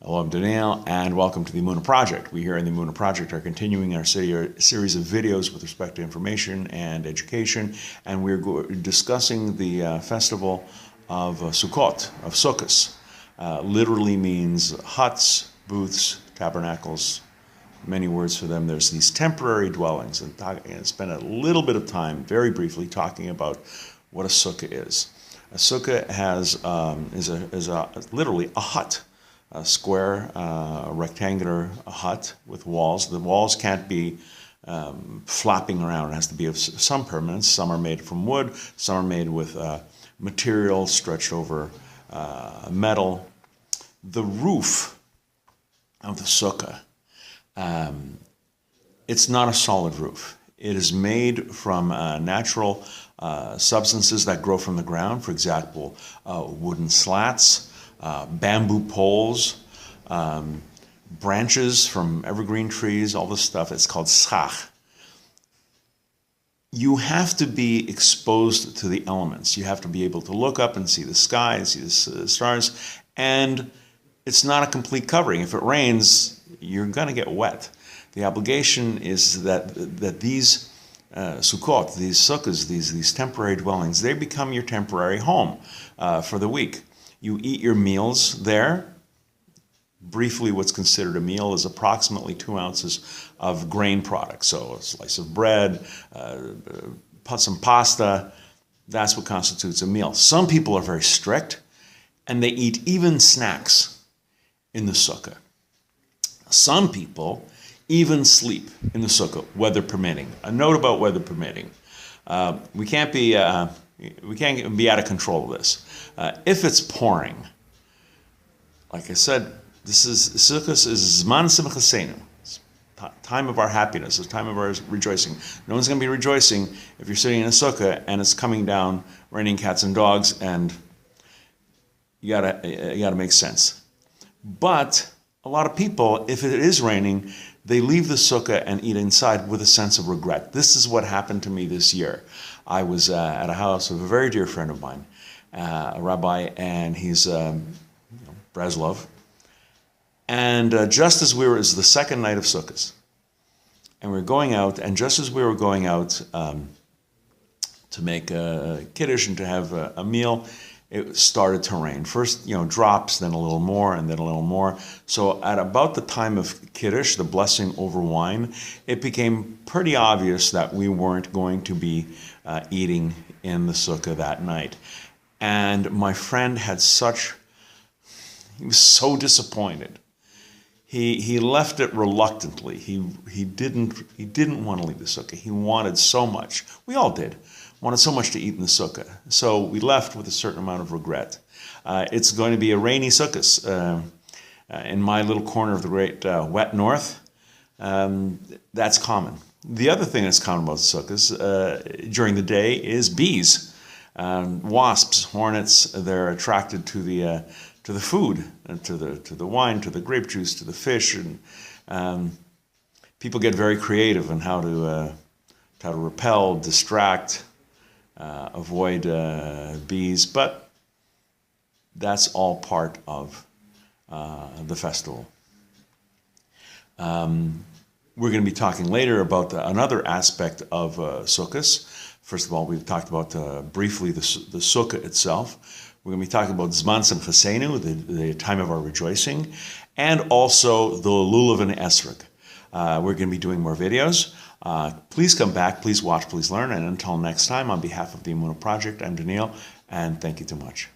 Hello, I'm Daniel, and welcome to the Emunah Project. We here in the Emunah Project are continuing our series of videos with respect to information and education, and we're discussing the festival of Sukkot, of Sukkos. Literally means huts, booths, tabernacles, many words for them. There's these temporary dwellings, and spend a little bit of time, very briefly, talking about what a sukkah is. A sukkah is literally a hut. A square, rectangular hut with walls. The walls can't be flapping around. It has to be of some permanence. Some are made from wood. Some are made with material stretched over metal. The roof of the sukkah, it's not a solid roof. It is made from natural substances that grow from the ground. For example, wooden slats, bamboo poles, branches from evergreen trees, all this stuff. It's called schach. You have to be exposed to the elements. You have to be able to look up and see the sky and see the stars. And it's not a complete covering. If it rains, you're going to get wet. The obligation is that these Sukkot, these sukkahs, these temporary dwellings, they become your temporary home for the week. You eat your meals there. Briefly, what's considered a meal is approximately 2 ounces of grain products. So a slice of bread, some pasta, that's what constitutes a meal. Some people are very strict, and they eat even snacks in the sukkah. Some people even sleep in the sukkah, weather permitting. A note about weather permitting. We can't be out of control of this. If it's pouring, like I said, Sukkos is Zman Simchasenu, time of our happiness, a time of our rejoicing. No one's going to be rejoicing if you're sitting in a sukkah and it's coming down, raining cats and dogs, and you gotta make sense. But a lot of people, if it is raining, they leave the sukkah and eat inside with a sense of regret. This is what happened to me this year. I was at a house of a very dear friend of mine, a rabbi, and he's Breslov. And just as it was the second night of Sukkot, and we were going out, and just as we were going out to make a kiddush and to have a meal, it started to rain. First, drops, then a little more, and then a little more. So at about the time of Kiddush, the blessing over wine, it became pretty obvious that we weren't going to be eating in the sukkah that night. And my friend he was so disappointed. He left it reluctantly. He didn't want to leave the sukkah. He wanted so much. We all did. Wanted so much to eat in the sukkah. So we left with a certain amount of regret. It's going to be a rainy Sukkos in my little corner of the great wet north. That's common. The other thing that's common about Sukkos during the day is bees, wasps, hornets. They're attracted to the food, to the wine, to the grape juice, to the fish, and people get very creative in how to repel, distract, avoid bees, but that's all part of the festival. We're going to be talking later about another aspect of Sukkos. First of all, we've talked about briefly the sukkah itself. We're going to be talking about Zman Simchasenu, the time of our rejoicing, and also the Lulav and Esrog. We're going to be doing more videos. Please come back, please watch, please learn, and until next time, on behalf of the Emunah Project, I'm Daniel, and thank you too much.